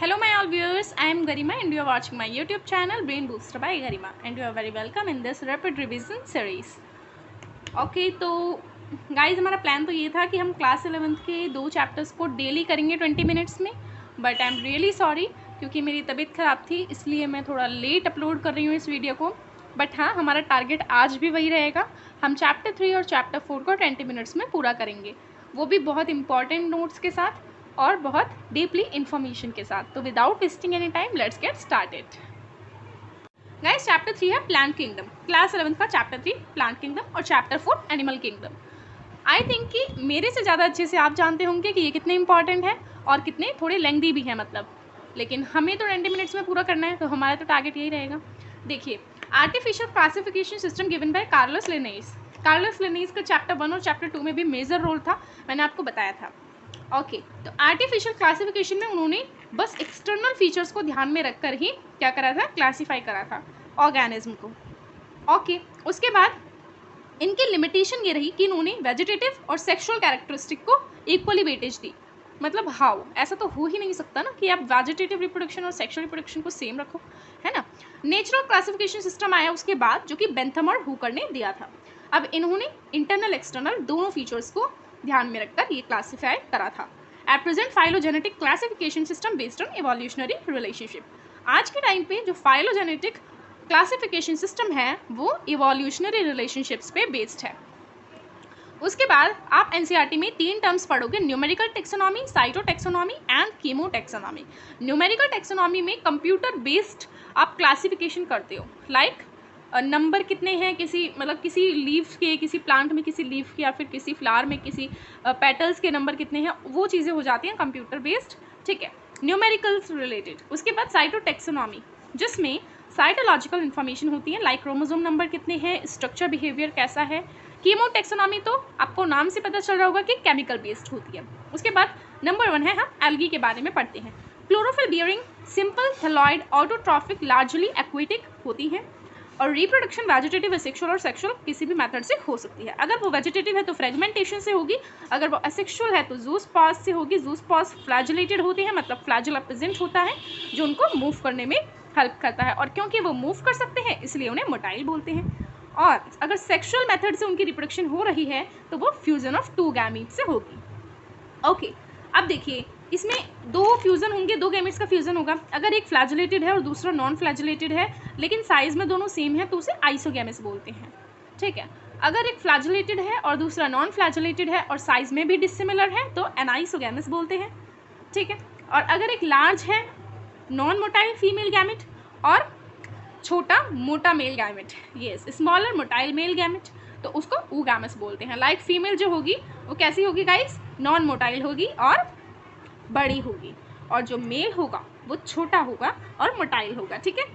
Hello my all viewers, I am Garima and you are watching my YouTube channel Brain Booster by Garima and you are very welcome in this rapid revision series. Okay, तो guys हमारा plan तो ये था कि हम class 11th के 2 chapters को daily करेंगे 20 मिनट्स में, but I am really sorry क्योंकि मेरी तबीयत ख़राब थी इसलिए मैं थोड़ा लेट अपलोड कर रही हूँ इस वीडियो को। बट हाँ, हमारा टारगेट आज भी वही रहेगा, हम चैप्टर 3 और चैप्टर 4 को 20 मिनट्स में पूरा करेंगे, वो भी बहुत इंपॉर्टेंट नोट्स के साथ और बहुत डीपली इन्फॉर्मेशन के साथ। तो without wasting any time let's get started. Guys chapter 3 है प्लांट किंगडम, क्लास 11 का चैप्टर 3 प्लांट किंगडम और chapter 4 animal kingdom. I think कि मेरे से ज़्यादा अच्छे से आप जानते होंगे कि ये कितने इंपॉर्टेंट है और कितने थोड़े लेंथी भी है मतलब, लेकिन हमें तो 20 मिनट्स में पूरा करना है तो हमारा तो टारगेट यही रहेगा। देखिए, artificial classification system given by Carlos Linnaeus. Carlos Linnaeus का चैप्टर 1 और चैप्टर 2 में भी मेजर रोल था, मैंने आपको बताया था। ओके, तो आर्टिफिशियल क्लासिफिकेशन में उन्होंने बस एक्सटर्नल फीचर्स को ध्यान में रखकर ही क्या करा था, क्लासीफाई करा था ऑर्गेनिज्म को। ओके, उसके बाद इनकी लिमिटेशन ये रही कि इन्होंने वेजिटेटिव और सेक्सुअल कैरेक्टरिस्टिक को इक्वली वेटेज दी। मतलब हाउ, ऐसा तो हो ही नहीं सकता ना कि आप वेजिटेटिव रिप्रोडक्शन और सेक्सुअल रिप्रोडक्शन को सेम रखो, है ना। नेचुरल क्लासिफिकेशन सिस्टम आया उसके बाद, जो कि बेंथम और हुकर ने दिया था। अब इन्होंने इंटरनल एक्सटर्नल दोनों फीचर्स को ध्यान में रखकर ये क्लासीफाई करा था। At present phylogenetic classification system based on evolutionary relationship. आज के टाइम पे जो फाइलोजेनेटिक क्लासिफिकेशन सिस्टम है वो इवोल्यूशनरी रिलेशनशिप्स पे बेस्ड है। उसके बाद आप एनसीईआरटी में 3 टर्म्स पढ़ोगे, numerical taxonomy, cytotaxonomy and chemotaxonomy. Numerical taxonomy में कंप्यूटर बेस्ड आप क्लासिफिकेशन करते हो, लाइक नंबर कितने हैं किसी मतलब किसी लीफ के, किसी प्लांट में किसी लीफ के, या फिर किसी फ्लावर में किसी पेटल्स के नंबर कितने हैं, वो चीज़ें हो जाती हैं कंप्यूटर बेस्ड, ठीक है, न्यूमेरिकल्स रिलेटेड। उसके बाद साइटोटेक्सोनॉमी, जिसमें साइटोलॉजिकल इन्फॉर्मेशन होती है, लाइक क्रोमोसोम नंबर कितने हैं, स्ट्रक्चर बिहेवियर कैसा है। कीमोटेक्सोनॉमी तो आपको नाम से पता चल रहा होगा कि केमिकल बेस्ड होती है। उसके बाद नंबर 1 है, हम एल्गी के बारे में पढ़ते हैं। Chlorophyll bearing simple thalloid autotrophic largely aquatic होती है और रिप्रोडक्शन वेजिटेटिव, एसेक्सुअल और सेक्सुअल किसी भी मेथड से हो सकती है। अगर वो वेजिटेटिव है तो फ्रेगमेंटेशन से होगी, अगर वो एसेक्सुअल है तो जूस्पर्स से होगी। जूस्पर्स फ्लैजिलेटेड होते हैं, मतलब फ्लैजिला प्रेजेंट होता है जो उनको मूव करने में हेल्प करता है, और क्योंकि वो मूव कर सकते हैं इसलिए उन्हें मोटाइल बोलते हैं। और अगर सेक्सुअल मेथड से उनकी रिप्रोडक्शन हो रही है तो वो फ्यूजन ऑफ 2 गैमीट से होगी। ओके, अब देखिए इसमें 2 फ्यूज़न होंगे, 2 गैमेट्स का फ्यूज़न होगा। अगर एक फ्लैजिलेटेड है और दूसरा नॉन फ्लैजिलेटेड है लेकिन साइज में दोनों सेम है तो उसे आइसोगैमेस बोलते हैं, ठीक है। अगर एक फ्लैजिलेटेड है और दूसरा नॉन फ्लैजिलेटेड है और साइज में भी डिसिमिलर है तो एनाइसोगैमेस बोलते हैं, ठीक है। और अगर एक लार्ज है नॉन मोटाइल फीमेल गैमेट और छोटा मोटा male gamete, yes smaller motile male gamete, तो उसको ऊगैमस बोलते हैं। लाइक फीमेल जो होगी वो कैसी होगी गाइस, नॉन मोटाइल होगी और बड़ी होगी, और जो मेल होगा वो छोटा होगा और मोटाइल होगा, ठीक है।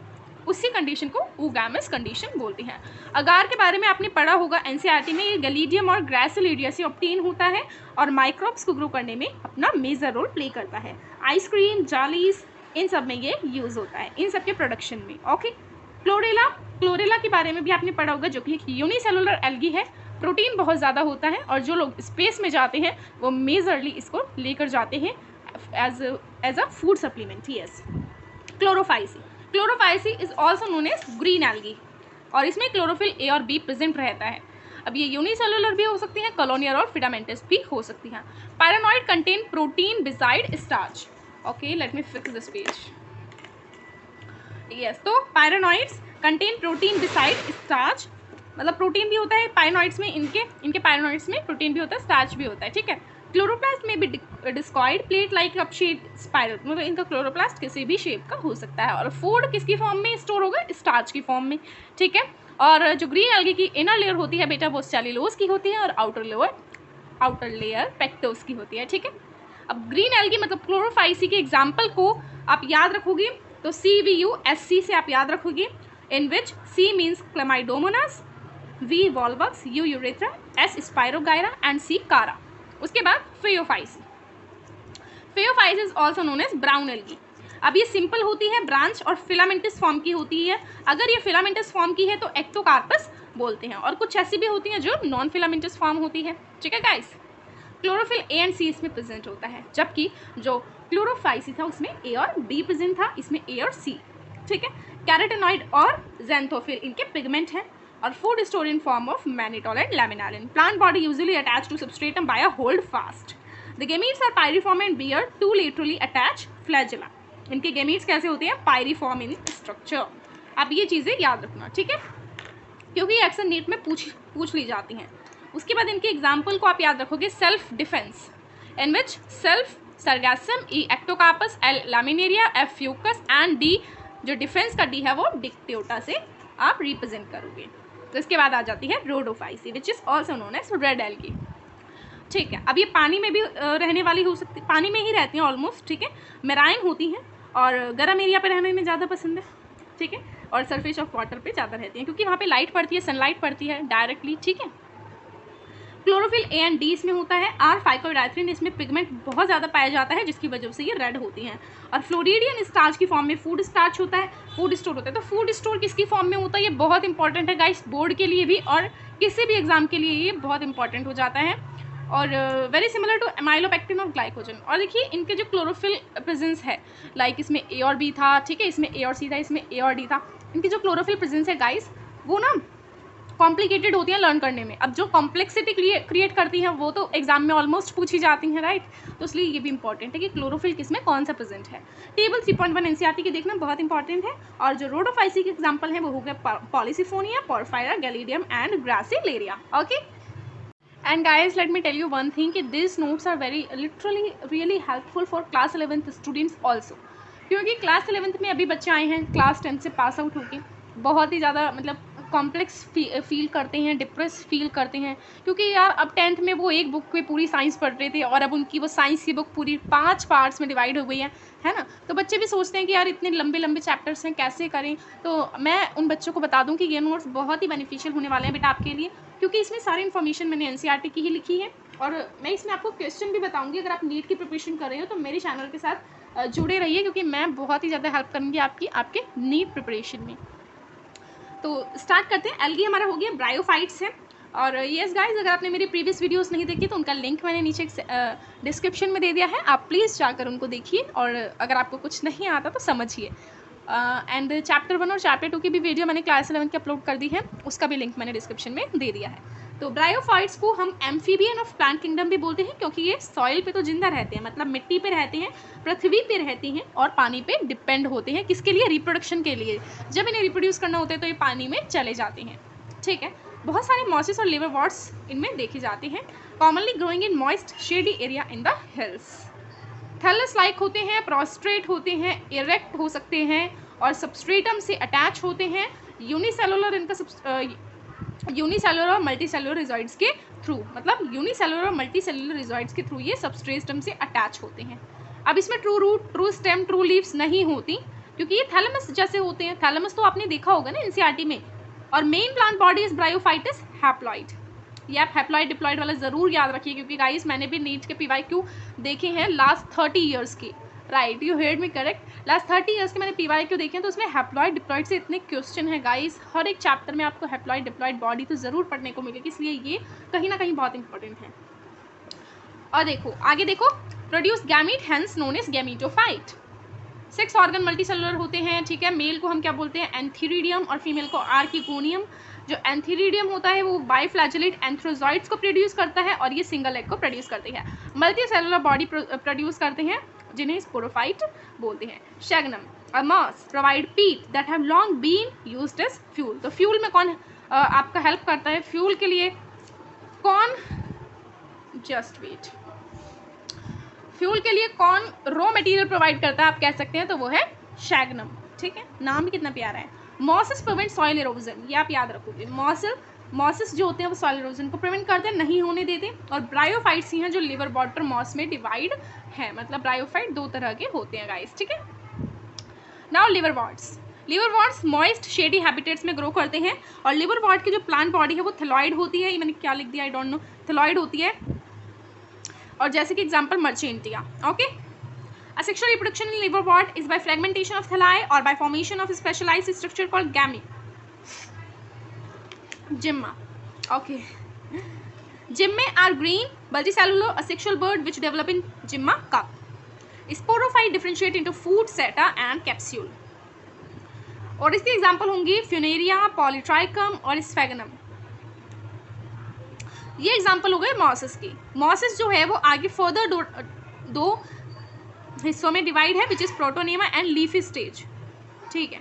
उसी कंडीशन को ऊगैमस कंडीशन बोलते हैं। अगार के बारे में आपने पढ़ा होगा एनसीईआरटी में, ये गलीडियम और ग्रासिलिडिया से ऑब्टेन होता है और माइक्रोब्स को ग्रो करने में अपना मेजर रोल प्ले करता है। आइसक्रीम, जालीज, इन सब में ये यूज़ होता है, इन सब के प्रोडक्शन में। ओके, क्लोरेला, क्लोरेला के बारे में भी आपने पढ़ा होगा, जो कि एक यूनिसेलुलर एल्गी है। प्रोटीन बहुत ज़्यादा होता है और जो लोग स्पेस में जाते हैं वो मेजरली इसको लेकर जाते हैं as a food supplement, yes. Chlorophyceae, chlorophyceae is also known as green algae और इसमें क्लोरोफिल ए और बी प्रेजेंट रहता है। अब ये यूनिसेलुलर भी हो सकती हैं, कॉलोनियल और फिलामेंटस भी हो सकती हैं। Pyrenoid contain protein beside starch. Okay, let me fix this page. Yes, तो pyrenoids contain protein beside starch, मतलब प्रोटीन भी होता है पायरानॉइड्स में, इनके पायरानॉइड्स में प्रोटीन भी होता है, स्टार्च भी होता है, ठीक है। क्लोरोप्लास्ट में भी discoid plate like cup shape spiral, मतलब इनका क्लोरोप्लास्ट किसी भी शेप का हो सकता है। और फूड किसकी फॉर्म में स्टोर होगा, स्टार्च की फॉर्म में, ठीक है। और जो ग्रीन एल्गी की इनर लेयर होती है बेटा वो सेल्यूलोज की होती है और आउटर लेयर पेक्टोज की होती है, ठीक है। अब ग्रीन एल्गी मतलब क्लोरोफाइसी के एग्जाम्पल को आप याद रखोगे तो CVUSC से आप याद रखोगे, in which C means Chlamydomonas, V Volvox, U urethra, S Spirogyra and C Chara. उसके बाद Phaeophyceae, Phaeophyceae is also known as brown algae. अब ये सिंपल होती है, ब्रांच और फिलामेंटस फॉर्म की होती है। अगर ये फिलामेंटस फॉर्म की है तो एक्टोकार्पस बोलते हैं, और कुछ ऐसी भी होती हैं जो नॉन फिलामेंटस फॉर्म होती है, ठीक है गाइस। क्लोरोफिल ए एंड सी इसमें प्रेजेंट होता है, जबकि जो क्लोरोफाइसी था, उसमें ए और बी प्रेजेंट था, इसमें ए और सी, ठीक है। कैरोटेनॉइड और ज़ैंथोफिल इनके पिगमेंट हैं, और food store in form of mannitol and laminarin. Plant body usually attach to substratum by a holdfast. The gametes are pyriform and bear two laterally attach flagella. इनके gametes कैसे होते हैं? Pyriform in structure. आप ये चीज़ें याद रखना, ठीक है, क्योंकि ये अक्सर नीट में पूछ ली जाती हैं। उसके बाद इनके एग्जाम्पल को आप याद रखोगे, self defence in which self Sargassum, E Ectocarpus, L Laminaria, F Fucus and D जो डिफेंस का डी है वो डिक्टियोटा से आप रिप्रेजेंट करोगे। तो इसके बाद आ जाती है rhodophyceae which is also known as red algae, ठीक है। अब ये पानी में भी रहने वाली हो सकती, पानी में ही रहती हैं ऑलमोस्ट, ठीक है। मेराइन होती हैं और गर्म एरिया पे रहने में ज़्यादा पसंद है, ठीक है, और सरफेस ऑफ वाटर पे ज़्यादा रहती हैं क्योंकि वहाँ पे लाइट पड़ती है, सनलाइट पड़ती है डायरेक्टली, ठीक है। क्लोरोफिल ए एंड डी इसमें होता है। आर फाइकोडाइथ्रिन इसमें पिगमेंट बहुत ज़्यादा पाया जाता है जिसकी वजह से ये रेड होती हैं। और फ्लोरिडियन स्टार्च की फॉर्म में फूड स्टार्च होता है, फूड स्टोर होता है। तो फूड स्टोर किसकी फॉर्म में होता है? ये बहुत इंपॉर्टेंट है गाइस, बोर्ड के लिए भी और किसी भी एग्जाम के लिए ये बहुत इंपॉर्टेंट हो जाता है। और वेरी सिमिलर टू एमाइलोपेक्टिन और ग्लाइकोजन। और देखिए इनके जो क्लोरोफिल प्रेजेंस है, लाइक इसमें ए और बी था, ठीक है, इसमें ए और सी था, इसमें ए और डी था। इनकी जो क्लोरोफिल प्रेजेंस है गाइस वो ना कॉम्प्लिकेटेड होती हैं लर्न करने में। अब जो कॉम्प्लेक्सिटी क्रिएट करती हैं वो तो एग्जाम में ऑलमोस्ट पूछी जाती हैं, राइट। तो इसलिए ये भी इंपॉर्टेंट है कि क्लोरोफिल किस में कौन सा प्रेजेंट है। टेबल 3.1 एनसीईआरटी की देखना बहुत इंपॉर्टेंट है। और जो रोडोफाइसी के एग्जाम्पल हैं वो हो गए Polysiphonia, Porphyra, Gelidium and Gracilaria, okay. And guys let me tell you one thing कि this notes are very literally really helpful for class 11th students also, क्योंकि क्लास 11th में अभी बच्चे आए हैं क्लास 10 से पास आउट होके, बहुत ही ज़्यादा मतलब कॉम्प्लेक्स फील करते हैं, डिप्रेस फील करते हैं, क्योंकि यार अब 10th में वो एक बुक पे पूरी साइंस पढ़ रहे थे और अब उनकी वो साइंस की बुक पूरी 5 पार्ट्स में डिवाइड हो गई है ना। तो बच्चे भी सोचते हैं कि यार इतने लंबे लंबे चैप्टर्स हैं कैसे करें। तो मैं उन बच्चों को बता दूं कि ये नोट्स बहुत ही बेनिफिशियल होने वाले हैं बेटा आपके लिए, क्योंकि इसमें सारी इन्फॉर्मेशन मैंने एनसीईआरटी की ही लिखी है। और मैं इसमें आपको क्वेश्चन भी बताऊँगी, अगर आप नीट की प्रिपरेशन कर रहे हो तो मेरे चैनल के साथ जुड़े रहिए, क्योंकि मैं बहुत ही ज़्यादा हेल्प करूँगी आपके नीट प्रिपरेशन में। तो स्टार्ट करते हैं। एल्गी हमारा हो गया, ब्रायोफाइट्स है। और येस गाइज, अगर आपने मेरी प्रीवियस वीडियोस नहीं देखी तो उनका लिंक मैंने नीचे डिस्क्रिप्शन में दे दिया है, आप प्लीज़ जाकर उनको देखिए। और अगर आपको कुछ नहीं आता तो समझिए। एंड चैप्टर 1 और चैप्टर 2 की भी वीडियो मैंने क्लास 11 की अपलोड कर दी है, उसका भी लिंक मैंने डिस्क्रिप्शन में दे दिया है। तो ब्रायोफाइट्स को हम एम्फीबियन ऑफ प्लांट किंगडम भी बोलते हैं, क्योंकि ये सॉइल पे तो जिंदा रहते हैं, मतलब मिट्टी पे रहते हैं, पृथ्वी पे रहते हैं और पानी पे डिपेंड होते हैं। किसके लिए? रिप्रोडक्शन के लिए। जब इन्हें रिप्रोड्यूस करना होता है तो ये पानी में चले जाते हैं, ठीक है। बहुत सारे मॉसेस और लिवरवॉर्ट्स इनमें देखे जाते हैं, commonly growing in moist shady area in the hills. Thallus like होते हैं, प्रोस्ट्रेट होते हैं, इरेक्ट हो सकते हैं और सबस्ट्रेटम से अटैच होते हैं। यूनिसेलुलर इनका यूनिसेलुलर और मल्टीसेलुलर रिजॉइड्स के थ्रू, मतलब यूनिसेलुलर और मल्टीसेलुलर रिजॉइड्स के थ्रू ये सबस्ट्रेटम से अटैच होते हैं। अब इसमें true root, true stem, true leaves नहीं होती, क्योंकि ये थैलेमस जैसे होते हैं। थैलेमस तो आपने देखा होगा ना एनसीईआरटी में। और main plant body is bryophytes haploid. ये आप हैप्लॉइड डिप्लॉइड वाला ज़रूर याद रखिए, क्योंकि गाइस मैंने भी नीट के PYQ देखे हैं लास्ट 30 ईयर्स के, right, you heard me correct. Last 30 years के मैंने PYQ देखे हैं, तो उसमें हैप्लॉइड डिप्लॉइड से इतने क्वेश्चन है गाइस, हर एक चैप्टर में आपको हैप्लॉइड डिप्लॉइड बॉडी तो ज़रूर पढ़ने को मिलेगी, इसलिए ये कहीं ना कहीं बहुत इंपॉर्टेंट है। और देखो आगे देखो, produce gamete hence known as gametophyte. 6 organ multicellular होते हैं, ठीक है। मेल को हम क्या बोलते हैं? एंथीरिडियम, और फीमेल को आर्किगोनियम। जो एंथीरिडियम होता है वो बाइफ्लैजेलेट एंथ्रोजॉइड्स को प्रोड्यूस करता है और ये सिंगल एग को प्रोड्यूस करती है। मल्टी सेलुलर बॉडी प्रोड्यूस करते हैं जिन्हें स्पोरोफाइट बोलते हैं। शैगनम और moss provide peat that have long been used as fuel. तो फ्यूल में कौन आपका हेल्प करता है? फ्यूल के लिए कौन, जस्ट वेट, फ्यूल के लिए कौन रॉ मटेरियल प्रोवाइड करता है आप कह सकते हैं, तो वो है शैगनम, ठीक है। नाम भी कितना प्यारा है। मॉसेस प्रिवेंट सॉइल इरोजन, ये आप याद रखोगे। मॉसेस जो होते हैं वो सॉइल इरोजन को प्रिवेंट करते हैं, नहीं होने देते। और ब्रायोफाइट्स ही हैं जो लिवर वाटर मॉस में डिवाइड है, मतलब ब्रायोफाइट 2 तरह के होते हैं गाइस, ठीक है। Now liverworts moist shady habitats में ग्रो करते हैं। और लिवरवॉर्ट की जो प्लांट बॉडी है वो थैलॉइड होती है, ये मैंने क्या लिख दिया आई डोंट नो, थैलॉइड होती है। और जैसे कि example Marchantia, okay. Asexual reproduction in liverwort is by fragmentation of thalli or by formation of a specialized structure called gamete. Gymma, okay. Gymmae are green multicellular asexual bird which develop in gymma cup. Sporophyte differentiate into food, सेटा and capsule. और इसके example होंगी Funaria, Polytrichum और sphagnum. ये example हो गए mosses की। Mosses जो है वो आगे फर्दर दो हिस्सों में डिवाइड है, which is protonema and leafy stage. ठीक है,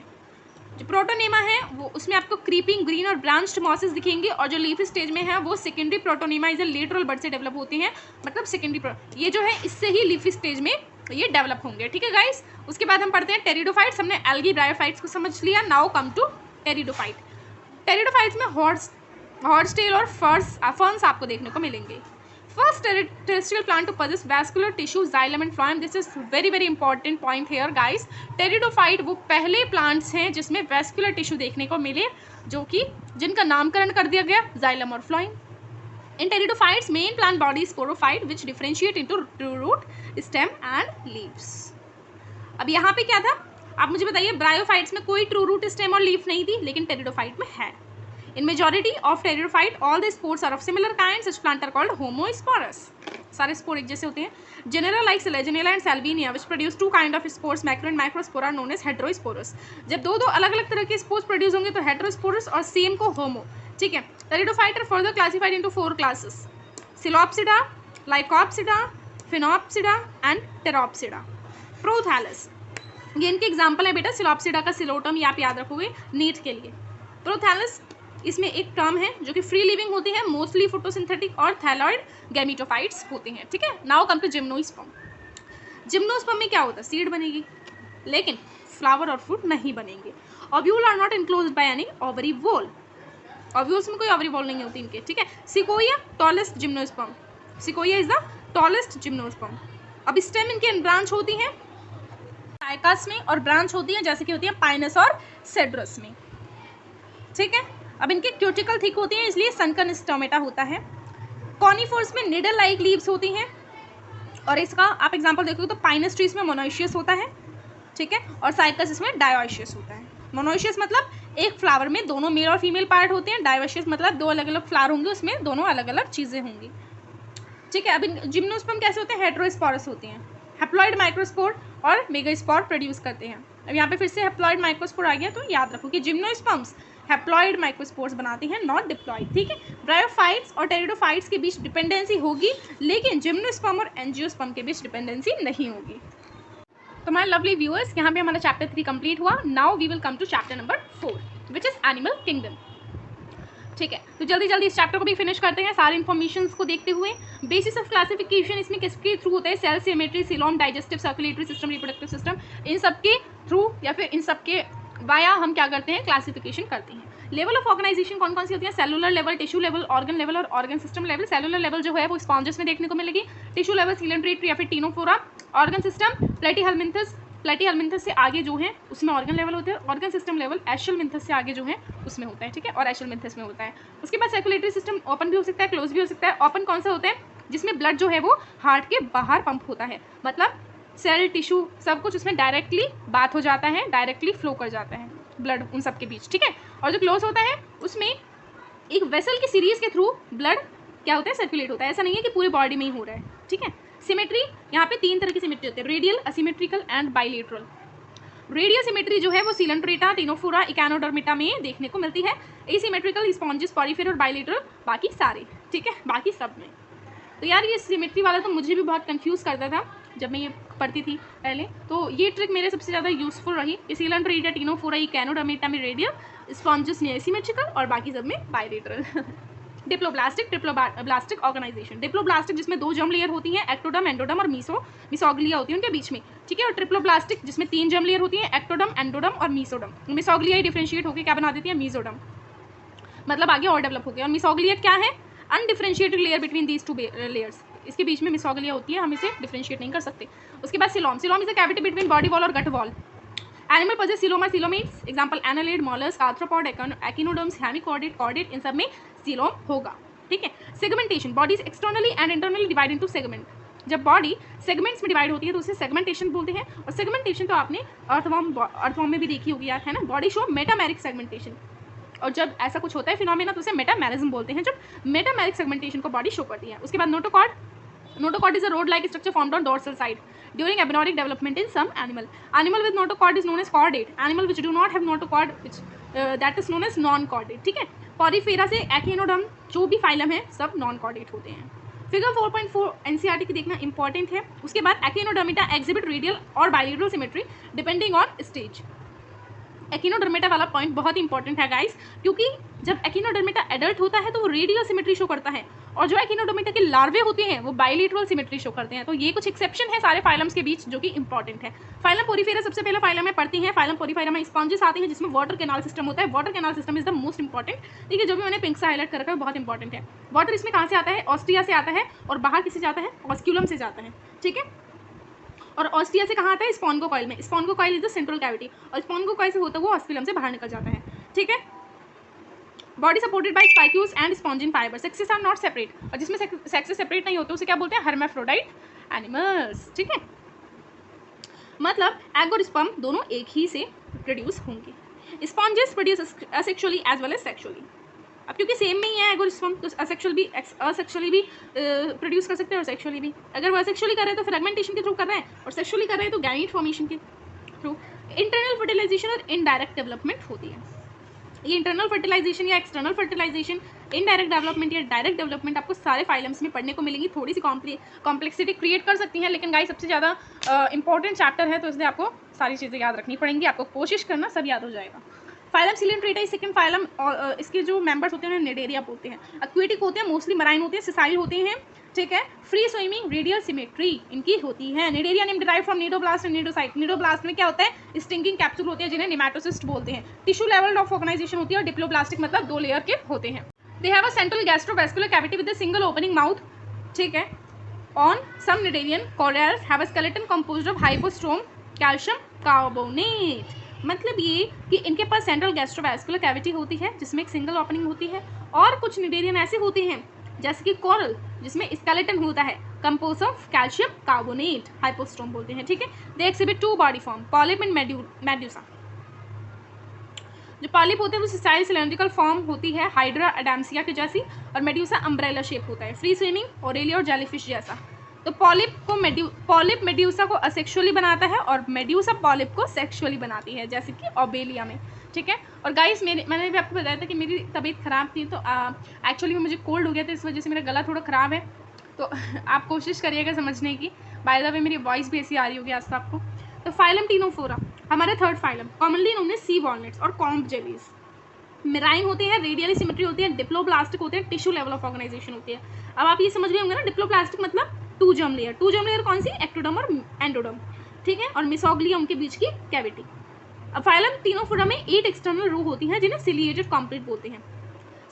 जो प्रोटोनेमा है वो उसमें आपको क्रीपिंग, ग्रीन और ब्रांच्ड मॉसेस दिखेंगे, और जो लीफी स्टेज में है वो secondary protonema is a lateral bud से डेवलप होते हैं, मतलब सेकेंडरी ये जो है इससे ही लीफी स्टेज में ये डेवलप होंगे। ठीक है गाइस, उसके बाद हम पढ़ते हैं टेरिडोफाइट्स। हमने एल्गी ब्रायोफाइट्स को समझ लिया, now come to pteridophyte. Pteridophytes में हॉर्सटेल और फर्न्स आपको देखने को मिलेंगे। First terrestrial plant to possess vascular tissue, xylem and phloem. This is very very important point here guys. Pteridophyte वो पहले प्लांट्स हैं जिसमें वेस्कुलर टिश्यू देखने को मिले, जो कि जिनका नामकरण कर दिया गया जाइलम और phloem. In pteridophytes, main plant body is sporophyte, which differentiate into root, stem and leaves. अब यहाँ पे क्या था, आप मुझे बताइए। ब्रायोफाइट्स में कोई ट्रू रूट, स्टेम और लीफ नहीं थी, लेकिन टेरिडोफाइट में है। In majority of pteridophyte, all the spores are of similar kind. Such plant are called homosporous. सारे स्पोर एक जैसे होते हैं। Genera like Selaginella and Salvinia, which produce two kind of spores, macro and microspora, known as heterosporous. जब दो अलग अलग तरह के स्पोर्स प्रोड्यूस होंगे तो हेटेरोस्पोरस और सेम को होमो। ठीक है, pteridophyte are further classified into 4 classes: Psilopsida, Lycopsida, Sphenopsida and Pteropsida. Prothallus, ये इनके एग्जाम्पल है बेटा। सिलोप्सिडा का सिलोटम ये आप याद रखोगे नीट के लिए। प्रोथैलस, इसमें एक टर्म है जो कि फ्री लिविंग होती है, मोस्टली फोटोसिंथेटिक और थैलॉइड गैमीटोफाइट्स होते हैं। ठीक है, now come to gymnosperm. Gymnosperm में क्या होता है, सीड बनेगी, लेकिन फ्लावर और फ्रूट नहीं बनेंगे। Ovule are not enclosed by any ovary wall. Ovules में कोई ओवरी वॉल नहीं होती इनके। ठीक है, sequoia tallest gymnosperm. Sequoia is the tallest gymnosperm. अब स्टेम इनके ब्रांच होती हैं साइकस में, और ब्रांच होती हैं जैसे कि होती है पाइनस और सेड्रस में। ठीक है, अब इनके क्यूटिकल थिक होती हैं, इसलिए सनकन स्टोमेटा होता है। कॉनिफोर्स में निडल लाइक लीव्स होती हैं, और इसका आप एग्जांपल देखोगे तो पाइनस ट्रीज में मोनोइशियस होता है। ठीक है, और साइकस इसमें डायोइशियस होता है। मोनोइशियस मतलब एक फ्लावर में दोनों मेल और फीमेल पार्ट होते हैं, डायोइशियस मतलब दो अलग अलग फ्लावर होंगे, उसमें दोनों अलग अलग चीज़ें होंगी। ठीक है, अब जिम्नोस्पर्म कैसे होते हैं, हेटेरोस्पोरस होते हैं। हैप्लॉइड माइक्रोस्पोर और मेगास्पोर प्रोड्यूस करते हैं। अब यहाँ पे फिर से हैप्लॉइड माइक्रोस्पोर आ गया, तो याद रखो कि जिम्नोस्पर्म्स हैप्लॉइड माइक्रोस्पोर्स बनाती हैं, नॉट डिप्लॉइड। ठीक है, ब्रायोफाइट्स और टेरिडोफाइट्स के बीच डिपेंडेंसी होगी, लेकिन जिम्नोस्पर्म और एंजियोस्पर्म के बीच डिपेंडेंसी नहीं होगी। तो माय लवली व्यूअर्स, यहाँ पे हमारा चैप्टर 3 कंप्लीट हुआ। Now we will come to chapter number 4, which is animal kingdom. ठीक है, तो जल्दी जल्दी इस चैप्टर को भी फिनिश करते हैं सारे इन्फॉर्मेशन को देखते हुए। बेसिस ऑफ क्लासिफिकेशन इसमें किसके थ्रू होता है, cell, symmetry, coelom, digestive, circulatory system, reproductive system, इन सब के थ्रू या फिर इन सब के वाया हम क्या करते हैं, क्लासिफिकेशन करते हैं। लेवल ऑफ ऑर्गेनाइजेशन कौन कौन सी होती है, cellular level, tissue level, organ level और organ system level. Cellular level जो है वो स्पॉन्जेस में देखने को मिलेगी, टिश्यू लेवल सीलेंट्रेट या फिर Ctenophora, organ system Platyhelminthes, Platyhelminthes से आगे जो है उसमें ऑर्गन लेवल होते हैं, ऑर्गन सिस्टम लेवल एशेल्मिन्थस से आगे जो है उसमें होता है। ठीक है, और एशेल्मिन्थस में होता है। उसके बाद सर्कुलेटरी सिस्टम ओपन भी हो सकता है, क्लोज भी हो सकता है। ओपन कौन सा होता है, जिसमें ब्लड जो है वो हार्ट के बाहर पंप होता है, मतलब सेल, टिश्यू सब कुछ उसमें डायरेक्टली बात हो जाता है, डायरेक्टली फ्लो कर जाता है ब्लड उन सब के बीच। ठीक है, और जो क्लोज होता है उसमें एक वेसल की सीरीज के थ्रू ब्लड क्या होता है, सर्कुलेट होता है। ऐसा नहीं है कि पूरी बॉडी में ही हो रहा है। ठीक है, सिमेट्री, यहाँ पे 3 तरह की सिमेट्री होती है, radial, asymmetrical and bilateral. Radial symmetry जो है वो सीलेंट्रेटा, टीनोफोरा, इकानोडर्मिटा में देखने को मिलती है। एसिमेट्रिकल स्पॉन्जिस, पॉरीफेर और बाइलेटरल बाकी सारे। ठीक है, बाकी सब में। तो यार ये सिमेट्री वाला तो मुझे भी बहुत कंफ्यूज करता था जब मैं ये पढ़ती थी पहले, तो ये ट्रिक मेरे सबसे ज़्यादा यूजफुल रही। सीलेंट्रेटा, टीनोफोरा, इकानोडर्मिटा में रेडियल, स्पॉन्जिस में एसिमेट्रिकल और बाकी सब में bilateral. Diploblastic, triploblastic organization. Diploblastic जिसमें 2 जर्म लेयर होती हैं, एक्टोडर्म, एंडोडर्म और मिसोग्लिया होती है उनके बीच में। ठीक है, और ट्रिप्लोब्लास्टिक जिसमें 3 जर्म लेयर होती हैं, एक्टोडर्म, एंडोडर्म और मिसोडर्म। मिसोग्लिया ही डिफरेंशिएट होकर क्या बना देती है, मीजोडर्म, मतलब आगे और डेवलप हो गया। और मिसोग्लिया क्या है, undifferentiated layer between these 2 layers. इसके बीच में मिसोग्लिया होती है, हम इसे डिफरेंशिएट नहीं कर सकते। उसके बाद coelom, coelom is a cavity between body wall और gut wall. Animal possess coeloma, coelomates, example annelid, mollusc, arthropod, echinoderms, hemichordate, chordate, इन सब में सिलोम होगा। ठीक है, segmentation, body is externally and internally divide into segment. जब body segments में divide होती है तो उसे सेगमेंटेशन बोलते हैं। और सेगमेंटेशन तो आपने अर्थवॉर्म में भी देखी होगी यार, है ना, बॉडी शो मेटामेरिक सेगमेंटेशन। और जब ऐसा कुछ होता है फिनोमेना तो उसे मेटामेरिज्म बोलते हैं, जब मेटामेरिक सेगमेंटेशन को बॉडी शो करती है। उसके बाद notochord, notochord is a rod like structure formed on dorsal side. During embryonic development in some animal. Animal with notochord is known as chordate. Animal which do not have notochord that is known as non chordate. ठीक है. Porifera से echinoderm जो भी phylum है सब non chordate होते हैं. Figure 4.4 NCERT की देखना इंपॉर्टेंट है. उसके बाद एकिनोडर्मिटा एग्जिबिट रेडियल और bilateral symmetry depending on stage. Echinodermata वाला पॉइंट बहुत इंपॉर्टेंट है गाइस, क्योंकि जब एकिनोडर्मिटा एडल्ट होता है तो वो रेडियल सिमेट्री शो करता है, और जो एकिनोडर्मिटा के लार्वे होते हैं वो बाइलेटरल सिमेट्री शो करते हैं. तो ये कुछ एक्सेप्शन है सारे फाइलम्स के बीच जो कि इंपॉर्टेंट है. फाइलम पोरीफेरा सबसे पहला फाइलम में पढ़ती हैं. फाइलम पोरीफेरा में स्पॉन्जेस आते हैं जिसमें वाटर कैनाल सिस्टम होता है. Water canal system is the most important. ठीक है, जो भी मैंने पिंक से हाईलाइट कर रखा है बहुत इंपॉर्टेंट है. वाटर इसमें कहाँ से आता है? ऑस्ट्रिया से आता है, और बाहर किससे जाता है? ऑस्क्यूलम से जाता है. ठीक है, और ऑस्ट्रिया से कहाँ आता है? स्पॉन्गो कॉइल में. Spongocoel is the central cavity, और स्पॉन्गो कॉइल से होता है वो ऑस्क्यूलम से बाहर निकल जाता है. ठीक है. Body supported by spicules and spongin fibre. Sexes are not separate, और जिसमें सेक्सेस सेपरेट नहीं होते उसे क्या बोलते हैं? Hermaphrodite animals. ठीक है, मतलब एग और स्पर्म दोनों एक ही से प्रोड्यूस होंगे. Sponges produce asexually as well as sexually. अब क्योंकि सेम में ही है एग और स्पर्म, तो असेक्सुअली भी प्रोड्यूस कर सकते हैं और सेक्सुअली भी. अगर वो असेक्सुअली कर रहे हैं तो फ्रेगमेंटेशन के थ्रू कर रहे हैं, और सेक्सुअली कर रहे हैं तो गैमीट फॉर्मेशन के थ्रू. इंटरनल फर्टिलाइजेशन और इनडायरेक्ट डेवलपमेंट होती है. ये इंटरनल फर्टिलाइजेशन या एक्सटर्नल फर्टिलाइजेशन, इनडायरेक्ट डेवलपमेंट या डायरेक्ट डेवलपमेंट आपको सारे फाइलम्स में पढ़ने को मिलेंगी. थोड़ी सी कॉम्प्लेक्सिटी क्रिएट कर सकती हैं, लेकिन गाइस सबसे ज़्यादा इंपॉर्टेंट चैप्टर है तो इसलिए आपको सारी चीज़ें याद रखनी पड़ेंगी. आपको कोशिश करना सब याद हो जाएगा. Phylum Coelenterata is second phylum, और इसके जो मेंबर्स होते हैं उन्हें निडेरिया बोलते हैं. एक्वेटिक होते हैं, मोस्टली मराइन होते हैं, सिसाइल होते हैं. ठीक है. फ्री स्विमिंग रेडियल सिमेट्री इनकी होती है. Cnidaria name derive from cnidoblast and cnidocyte. Cnidoblast में क्या होता है? स्टिंकिंग कैप्सूल होते हैं जिन्हें नेमेटोसिस्ट बोलते हैं. टिश्यू लेवल ऑफ ऑर्गेनाइजेशन होती है, और डिप्लोब्लास्टिक मतलब 2 लेयर के होते हैं. They have a central gastrovascular cavity with a single opening mouth. ठीक है. On some cnidarian corals have a skeleton composed of hypostome calcium carbonate. मतलब ये कि इनके पास सेंट्रल गैस्ट्रोवेस्कुलर कैविटी होती है जिसमें एक सिंगल ओपनिंग होती है, और कुछ निडेरियन ऐसे होते हैं जैसे कि कोरल जिसमें स्केलेटन होता है compose of calcium carbonate, hypostome बोलते हैं. ठीक है. They exhibit 2 body form, polyp and medusa. जो पॉलिप होते हैं वो सिसाइल सिलेंड्रिकल फॉर्म होती है हाइड्रा एडाम्सिया के जैसी, और मेड्यूसा अम्ब्रेला शेप होता है, फ्री स्विमिंग ओरेलिया और जेलीफिश जैसा. तो पॉलिप मेड्यूसा को असेक्सुअली बनाता है, और मेड्यूसा पॉलिप को सेक्सुअली बनाती है, जैसे कि ओबेलिया में. ठीक है. और गाइस मैंने भी आपको बताया था कि मेरी तबीयत ख़राब थी, तो एक्चुअली में मुझे कोल्ड हो गया था, इस वजह से मेरा गला थोड़ा ख़राब है. तो आप कोशिश करिएगा समझने की. बाय द वे मेरी वॉइस भी ऐसी आ रही होगी आज तक आपको. तो फाइलम टीनोफोरा हमारा third phylum, commonly known as sea walnuts और कॉम्ब जेलीज. मेराइन होते हैं, रेडियली सिमेट्री होती है, डिप्लोब्लास्टिक होते हैं, टिश्यू लेवल ऑफ ऑर्गेनाइजेशन होती है. अब आप ये समझ गए होंगे ना, डिप्लोब्लास्टिक मतलब 2 जर्म लेयर. 2 जर्म लेयर कौन सी? एक्टोडर्म और एंडोडर्म. ठीक है. और मिसोग्लियम के बीच की कैविटी. अब फाइलम टीनोफोरा में 8 एक्सटर्नल रो होती हैं जिन्हें सिलिएटेड कॉम्प्लीट बोलते हैं.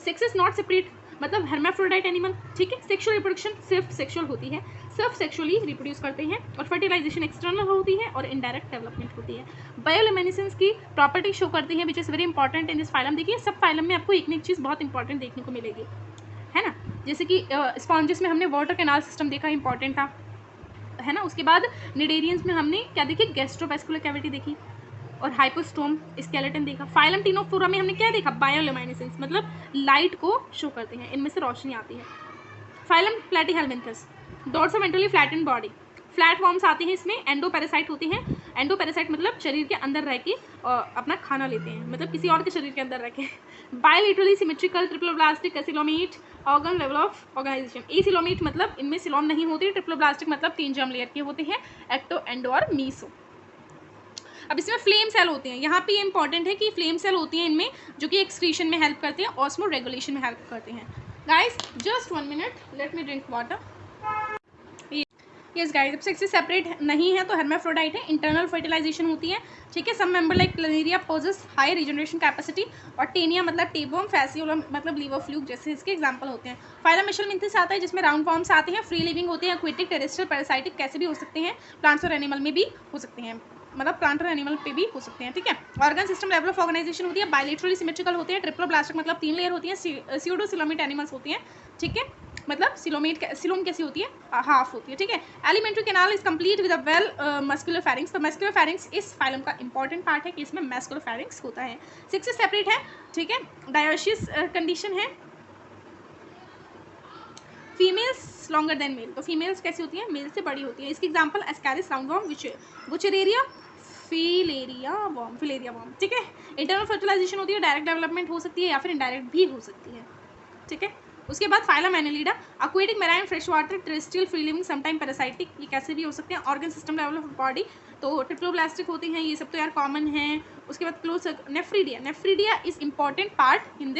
सेक्सेस नॉट सेपरेट, मतलब हेर्माफ्रोडाइट एनिमल. ठीक है. सेक्सुअल रिप्रोडक्शन सिर्फ सेक्सुअल होती है, सिर्फ सेक्सुअली रिप्रोड्यूस करते हैं, और फर्टिलाइजेशन एक्सटर्नल होती है और इनडायरेक्ट डेवलपमेंट होती है. बायोल्यूमिनेसेंस की प्रॉपर्टी शो करती है which is very important in this phylum. देखिए सब फाइलम में आपको एक न एक चीज़ बहुत इंपॉर्टेंट देखने को मिलेगी, है ना. जैसे कि स्पॉन्जेस में हमने वाटर कैनाल सिस्टम देखा, इंपॉर्टेंट था, है ना. उसके बाद निडेरियंस में हमने क्या देखी? गैस्ट्रोवेस्कुलर कैविटी देखी, और हाइपोस्टोम स्केलेटन देखा. फाइलम टीनोफोरा में हमने क्या देखा? बायोल्यूमिनेसेंस, मतलब लाइट को शो करते हैं, इनमें से रोशनी आती है. Phylum Platyhelminthes, dorsoventrally flattened body, flat forms आते हैं इसमें. एंडोपैरासाइट होते हैं. एंडोपैरासाइट मतलब शरीर के अंदर रह के अपना खाना लेते हैं, मतलब किसी और के शरीर के अंदर रह के. Bilaterally symmetrical triploblastic acoelomate organ level of organization. Acoelomate मतलब इनमें सिलोम नहीं होती. ट्रिप्लोब्लास्टिक मतलब 3 जर्म लेयर के होते हैं, एक्टो, एंडो और मीसो. अब इसमें फ्लेम सेल होते हैं. यहाँ पे ये इंपॉर्टेंट है कि फ्लेम सेल होती हैं इनमें, जो कि एक्सक्रीशन में हेल्प करते हैं, ऑस्मो रेगुलेशन में हेल्प करते हैं. Guys just 1 minute, let me drink water. Yes guys, अब सेक्सेस सेपरेट नहीं है तो हेर्माफ्रोडाइट है. इंटरनल फर्टिलाइजेशन होती है. ठीक है. Some member like Planaria possess high regeneration capacity, और टेनिया मतलब टेबोम, फैसियोलम मतलब लीवर फ्लूक जैसे इसके एग्जांपल होते हैं. फाइलम मिशेलमिंथस आता है जिसमें राउंड फॉर्म्स आते हैं, फ्री लिविंग होते हैं, एक्वेटिक, टेरेस्ट्रियल, पैरासाइटिक कैसे भी हो सकते हैं, प्लांट्स और एनिमल में भी हो सकते हैं, मतलब प्लांट और एनिमल पे भी हो सकते हैं. ठीक है. Organ system level of organization होती है, बायलेटरली सिमेट्रिकल होते हैं, ट्रिप्लोब्लास्टिक मतलब 3 लेयर होती हैं, स्यूडोसिलोमेट एनिमल्स होती हैं. ठीक है. मतलब सिलोम कैसी होती है? हाफ होती है. ठीक है. Alimentary canal is complete with a well muscular pharynx. तो मस्कुलर फेरिंग्स इस फाइलम का इंपॉर्टेंट पार्ट है कि इसमें मस्कुलर फेरिंग्स होता है. सेक्सेस सेपरेट है. ठीक है. डायोसिस कंडीशन है. फीमेल्स लॉन्गर देन मेल, तो फीमेल्स कैसी होती हैं, मेल से बड़ी होती है। इसकी example Ascaris roundworm, Wuchereria, filaria worm, ठीक है। इंटरनल फर्टिलाइजेशन होती है, डायरेक्ट डेवलपमेंट हो सकती है या फिर इनडायरेक्ट भी हो सकती है, ठीक है। उसके बाद phylum Annelida, aquatic, marine, fresh water, terrestrial, free living, sometime parasitic, ये कैसे भी हो सकते हैं। Organ system level of body, तो ट्रिप्लोब्लास्टिक होती हैं, ये सब तो यार कॉमन है। उसके बाद close nephridia, nephridia is important part in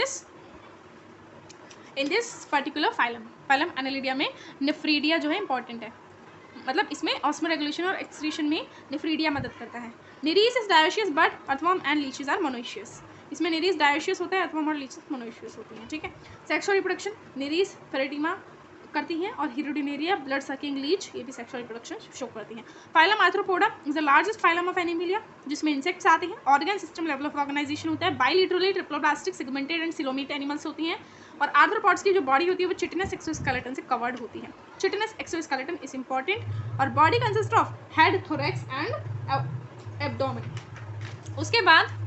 this particular phylum Annelida में नेफ्रीडिया जो है इंपॉर्टेंट है, मतलब इसमें ऑस्मो रेगुलेशन और एक्सक्रीशन में नेफ्रीडिया मदद करता है। Nereis is dioecious but earthworm and leeches are monoecious, इसमें निरीस डायोशियस होता है, अर्थवर्म और लीचेस मोनोइशियस होती हैं, ठीक है। सेक्सुअल रिप्रोडक्शन, निरीस फेरेटिमा करती हैं और हिरोडिनेरिया ब्लड सकिंग लीच, ये भी सेक्सुअल रिप्रोडक्शन शो करती हैं। Phylum Arthropoda is the largest phylum of Animalia, जिसमें इंसेक्ट्स आते हैं। Organ system level of organisation होता है, bilaterally triploblastic, segmented and coelomate animals होती हैं। और आर्थ्रोपॉड्स की जो बॉडी होती है वो चिटिनस एक्सोस्केलेटन से कवर्ड होती है। चिटिनस एक्सोस्केलेटन इज इंपॉर्टेंट और body consist of head, thorax and abdomen. उसके बाद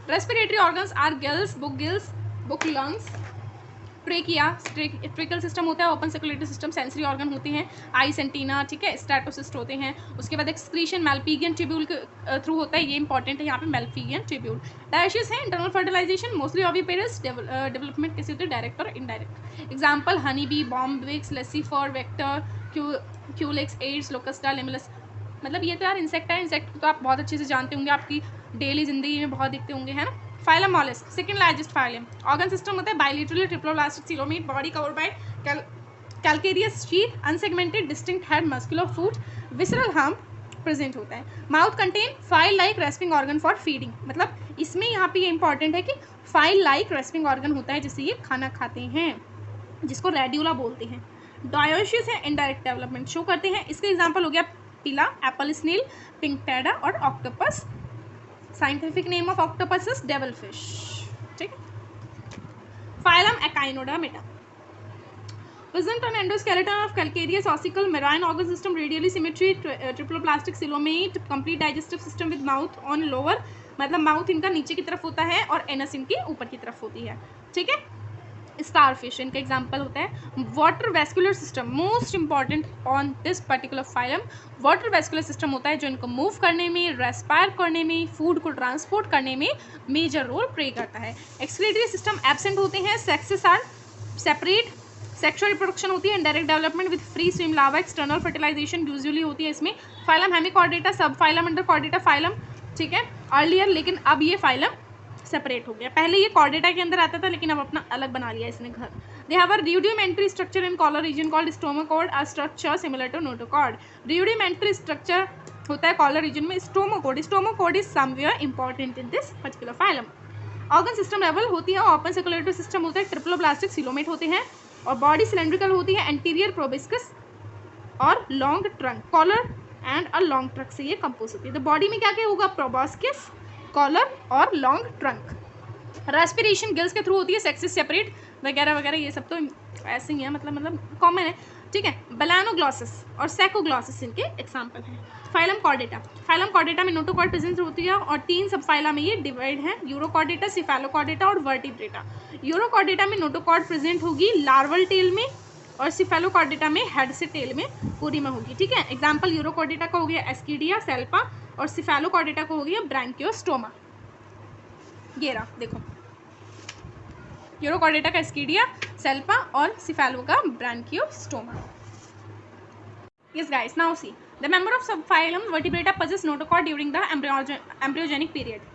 respiratory organs are gills, book lungs, trachea, tracheal system होता है, open circulatory system, sensory organ होते हैं, आईस, एंटीना, ठीक है, स्ट्रैटोसिस्ट होते हैं। उसके बाद एक्सक्रीशन मेल्पिगियन ट्यूब्यूल के थ्रू होता है, ये इंपॉर्टेंट है यहाँ पे, मेल्पिगियन ट्यूब्यूल। डायोशियस है, internal fertilisation, mostly oviparous, development कैसे होती है, डायरेक्ट और indirect. Example honey bee, Bombyx, Laccifer, vector, Culex, Aedes, Locusta, Limulus, मतलब ये तो यार इंसेक्ट है, इंसेक्ट तो आप बहुत अच्छे से जानते होंगे, आपकी डेली जिंदगी में बहुत दिखते होंगे, है ना। Phylum mollusc, second largest phylum. Organ system होता है bilaterally triploblastic, coelomate, body covered by calcareous sheath, unsegmented, distinct head, muscular foot, visceral hump present होता है। Mouth contain file like rasping organ for feeding, मतलब इसमें यहाँ पे ये important है कि फाइल लाइक रेस्पिंग ऑर्गन होता है जिससे ये खाना खाते हैं, जिसको रेड्यूला बोलते हैं। डायोशियस है, इनडायरेक्ट डेवलपमेंट शो करते हैं। इसके एग्जाम्पल हो गया पिला, एप्पल स्नेल, पिंक पैडा और octopus. Scientific name of octopus is devil fish, ठीक है। Phylum echinodermata, present on endoskeleton of calcareous ossicle, marine organ system, radially symmetry, triploblastic coelomate, complete digestive system with mouth on lower, मतलब mouth इनका नीचे की तरफ होता है और एनस इनकी ऊपर की तरफ होती है, ठीक है। स्टारफिश इनका एग्जाम्पल होता है। Water vascular system, most important on this particular phylum, water vascular system होता है जो इनको मूव करने में, रेस्पायर करने में, फूड को ट्रांसपोर्ट करने में मेजर रोल प्ले करता है। एक्सक्रीटरी सिस्टम एब्सेंट होते हैं, sexes are separate, sexual reproduction होती है, indirect development with free swim larva, external fertilization usually होती है इसमें। Phylum hemichordata, sub phylum under chordata phylum, ठीक है, अर्लियर, लेकिन अब ये फाइलम सेपरेट हो गया। पहले ये कॉर्डेटा के अंदर आता था लेकिन अब अपना अलग बना लिया इसने घर। They have a rudimentary structure in collar region called stomochord, a structure similar to notochord. Rudimentary structure होता है कॉलर रीजन में, stomochord, stomochord is somewhere important in this particular phylum. Organ system level होती है, open circulatory system होता है, triploblastic coelomate होते हैं और बॉडी सिलेंड्रिकल होती है, एंटीरियर प्रोबिस्कस और long trunk, collar and a long trunk से ये कंपोज होती है। तो बॉडी में क्या क्या होगा, प्रोबॉस्किस, कॉलर और लॉन्ग ट्रंक। रेस्पिरेशन गिल्स के थ्रू होती है, सेक्सेस सेपरेट वगैरह वगैरह, ये सब तो ऐसे ही है, मतलब कॉमन है, ठीक है। बेलानोग्लॉसिस और सैकोग्लॉसिस इनके एग्जाम्पल हैं। फाइलम कॉर्डेटा, फाइलम कॉर्डेटा में नोटोकॉर्ड प्रेजेंस होती है और 3 सब फाइला में ये डिवाइड है, यूरोकॉर्डेटा, सिफेलोकॉर्डेटा और वर्टिब्रेटा। यूरोकॉर्डेटा में नोटोकॉर्ड प्रेजेंट होगी लार्वल टेल में और सिफेलोकॉर्डेटा में हेड से टेल में पूरी में होगी, ठीक है। एग्जाम्पल यूरोकॉर्डेटा का हो गया एस्किडिया, सेल्पा और सिफेलोकॉर्डेटा को हो गया ब्रैंकियोस्टोमा। ये रहा देखो, यूरोकॉर्डेटा का एस्किडिया, सेल्पा और सिफेलो का Branchiostoma. Yes guys, now see the member of subphylum vertebrata possess notochord during the embryogenic period।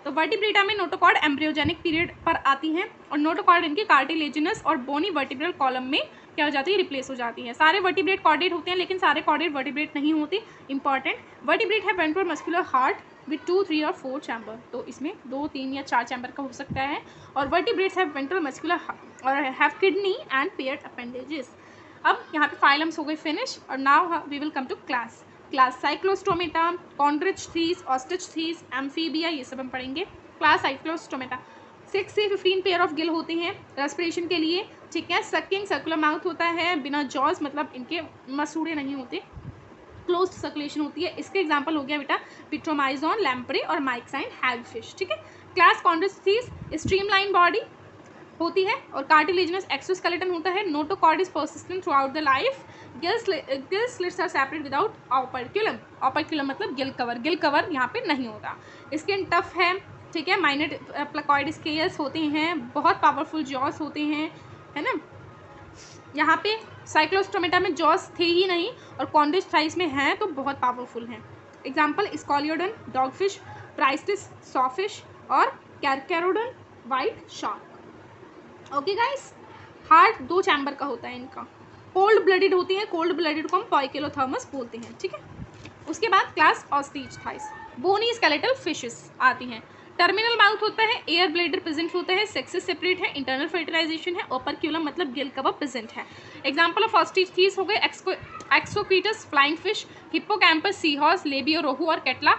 तो वर्टिब्रेटा में नोटोकॉर्ड एम्ब्रियोजेनिक पीरियड पर आती हैं और नोटोकॉर्ड इनकी कार्टिलेजिनस और बोनी वर्टिब्रल कॉलम में क्या हो जाती है, रिप्लेस हो जाती है। सारे वर्टिब्रेट कॉर्डेट होते हैं लेकिन सारे कॉर्डेट वर्टिब्रेट नहीं होते। इंपॉर्टेंट, वर्टिब्रेट है वेंट्रल मस्कुलर हार्ट विद 2, 3 और 4 चैम्बर, तो इसमें 2, 3 या 4 चैम्बर का हो सकता है। और वर्टिब्रेट्स हैव वेंट्रल मस्कुलर और have kidney and paired appendages. अब यहाँ पे फाइलम्स हो गई फिनिश और now we will come to class. Cyclostomata, Chondrichthyes, Osteichthyes, Amphibia, ये सब हम पढ़ेंगे। क्लास साइक्लोस्टोमेटा 6 से 15 पेयर ऑफ गिल होते हैं रेस्पिरेशन के लिए, ठीक है। सकिंग सर्कुलर माउथ होता है, बिना जॉज, मतलब इनके मसूड़े नहीं होते, क्लोज सर्कुलेशन होती है। इसके एग्जाम्पल हो गया बेटा पिट्रोमाइजोन, लैम्प्रे और माइक्साइन हैगफिश, ठीक है। Class Chondrichthyes streamline body होती है और कार्टिलेजिनस एक्सोस्केलेटन होता है। Notochord is persistent throughout the life. Gill slits are separate without operculum. Operculum मतलब गिल कवर, गिल कवर यहाँ पे नहीं होता। स्किन टफ है, ठीक है। माइनर प्लाकॉइड स्केल्स होते हैं, बहुत पावरफुल जॉस होते हैं, है ना। यहाँ पे साइक्लोस्टोमेटा में जॉस थे ही नहीं और कॉन्डेज थाइस में हैं तो बहुत पावरफुल हैं। Example Scoliodon, dogfish, Pristis, sawfish और Carcharodon, white shark. Okay guys, heart 2 chamber का होता है इनका। कोल्ड ब्लडेड होती है, कोल्ड ब्लडेड को हम पोइकिलोथर्मस बोलते हैं, ठीक है। उसके बाद क्लास ऑस्टिचथाइस, बोनी स्केलेटल फिशेस आती हैं। टर्मिनल माउथ होता है, एयर ब्लेडर प्रेजेंट होता है, सेक्सेस सेपरेट है, इंटरनल फर्टिलाइजेशन है, ओपर्क्यूलम मतलब गिल कवर प्रेजेंट है। एग्जाम्पल ऑफ ऑस्टिचथीस हो गए एक्सोक्वीटस, flying fish, hippocampus, sea horse, labio, रोहू और कटला।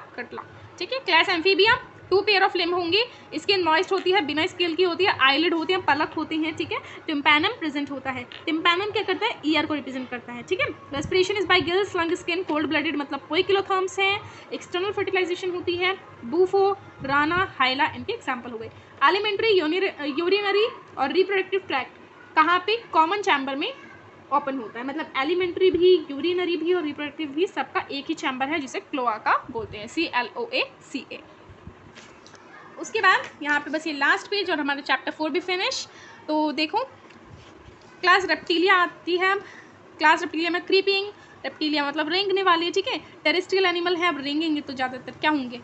ठीक है। Class amphibia, 2 pair of limb होंगे, स्किन मॉइस्ट होती है, बिना स्केल की होती है, आईलिड होती है, पलक होती हैं, ठीक है। टिम्पैनम प्रेजेंट होता है। टिम्पैनम क्या करता है, ईयर को रिप्रेजेंट करता है, ठीक है। Respiration is by gills, lung, skin, cold blooded मतलब पोइकिलोथर्म्स हैं। एक्सटर्नल फर्टिलाइजेशन होती है, बूफो, राना, हाइला इनके एग्जाम्पल हो गए। एलिमेंट्री, यूरिनरी और रिप्रोडक्टिव ट्रैक्ट कहाँ पे, कॉमन चैम्बर में ओपन होता है, मतलब एलिमेंट्री भी, यूरिनरी भी और रिप्रोडक्टिव भी सबका एक ही चैम्बर है जिसे क्लोआका बोलते हैं, CLOACA। उसके बाद यहाँ पे बस ये लास्ट पेज और हमारा चैप्टर 4 भी फिनिश। तो देखो क्लास रेप्टिलिया आती है। क्लास रेप्टिलिया में क्रीपिंग, रेप्टिलिया मतलब रेंगने वाली है, ठीक है। टेरेस्ट्रियल एनिमल है, अब रेंगेंगे तो ज़्यादातर क्या होंगे,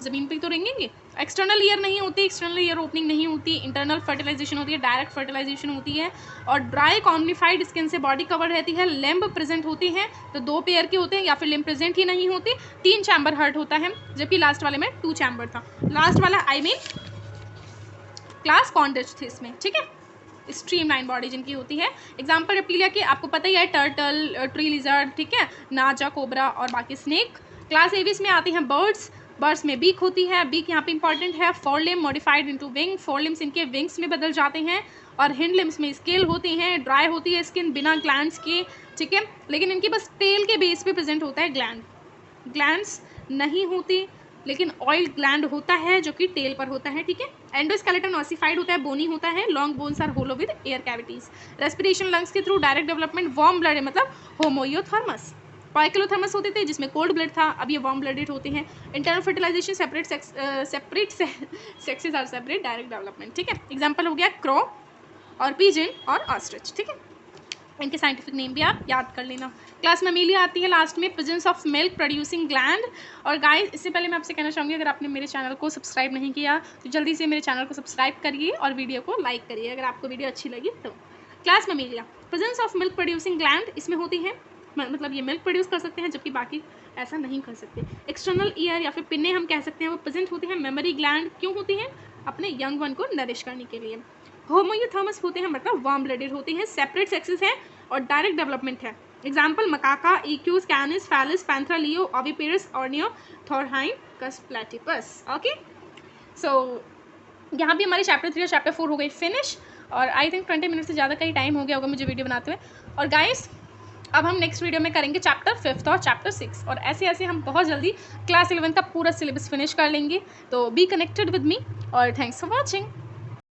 ज़मीन पे तो रेंगेंगे। एक्सटर्नल ईयर नहीं होती, एक्सटर्नल ईयर ओपनिंग नहीं होती, इंटरनल फर्टिलाइजेशन होती है, डायरेक्ट फर्टिलाइजेशन होती है और ड्राई कॉम्निफाइड स्किन से बॉडी कवर्ड रहती है। लिम्ब प्रेजेंट होती हैं तो 2 पेयर के होते हैं या फिर लिम्ब प्रेजेंट ही नहीं होती। 3 चैम्बर हर्ट होता है, जबकि लास्ट वाले में 2 चैम्बर था। लास्ट वाला आई मीन क्लास कॉन्डेजथीस में, ठीक है। स्ट्रीमलाइन बॉडी जिनकी होती है। एग्जाम्पल रेप्टिलिया के आपको पता ही है, टर्टल, ट्री लिजर्ड, ठीक है, नाजा, कोबरा और बाकी स्नेक। क्लास एविस में आती हैं बर्ड्स। बर्ड्स में बीक होती है, बीक यहाँ पे इंपॉर्टेंट है। 4 limb modified into wing, 4 limbs इनके विंग्स में बदल जाते हैं और हिंड लिम्स में स्केल होती हैं। ड्राई होती है स्किन बिना ग्लैंड्स के, ठीक है, लेकिन इनकी बस टेल के बेस पे प्रेजेंट होता है ग्लैंड। ग्लैंड्स नहीं होती लेकिन ऑयल ग्लैंड होता है जो कि टेल पर होता है, ठीक है। एंडोस्केलेटन ऑसिफाइड होता है, बोनी होता है, long bones are hollow with air cavities. Respiration lungs के through, direct development warm blood मतलब होमोयोथर्मस। पोइकिलोथर्मस होते थे जिसमें कोल्ड ब्लड था, अब ये वार्म ब्लडेड होते हैं। Internal fertilization, separate sexes are separate, direct development, ठीक है। एग्जाम्पल हो गया क्रो और पिजन और ऑस्ट्रिच, ठीक है। इनके साइंटिफिक नेम भी आप याद कर लेना। क्लास मैमेलिया आती है लास्ट में, presence of milk producing gland. और गाइस इससे पहले मैं आपसे कहना चाहूँगी, अगर आपने मेरे चैनल को सब्सक्राइब नहीं किया तो जल्दी से मेरे चैनल को सब्सक्राइब करिए और वीडियो को लाइक करिए अगर आपको वीडियो अच्छी लगी तो। Class Mammalia, presence of milk producing gland इसमें होती है, मतलब ये मिल्क प्रोड्यूस कर सकते हैं जबकि बाकी ऐसा नहीं कर सकते। एक्सटर्नल ईयर या फिर पिन्ने हम कह सकते हैं वो प्रेजेंट होती हैं। मेमोरी ग्लैंड क्यों होती हैं, अपने यंग वन को नरिश करने के लिए। होमोयोथर्मस होते हैं मतलब वार्म ब्लडेड होते हैं, सेपरेट सेक्सेस हैं और डायरेक्ट डेवलपमेंट है। एग्जाम्पल मकाका, इक्यूज, कैनिस, फैलिस, पैंथरा, लियो, ओविपेरस, ऑर्नियो, थोरहाइन, कस प्लेटिपस। ओके, सो यहाँ भी हमारे चैप्टर 3 और चैप्टर 4 हो गई फिनिश और आई थिंक 20 मिनट से ज़्यादा का ही टाइम हो गया होगा मुझे वीडियो बनाते हुए। और गाइस अब हम नेक्स्ट वीडियो में करेंगे चैप्टर 5 और चैप्टर 6 और ऐसे ऐसे हम बहुत जल्दी क्लास 11 का पूरा सिलेबस फिनिश कर लेंगे। तो बी कनेक्टेड विद मी और थैंक्स फॉर वॉचिंग।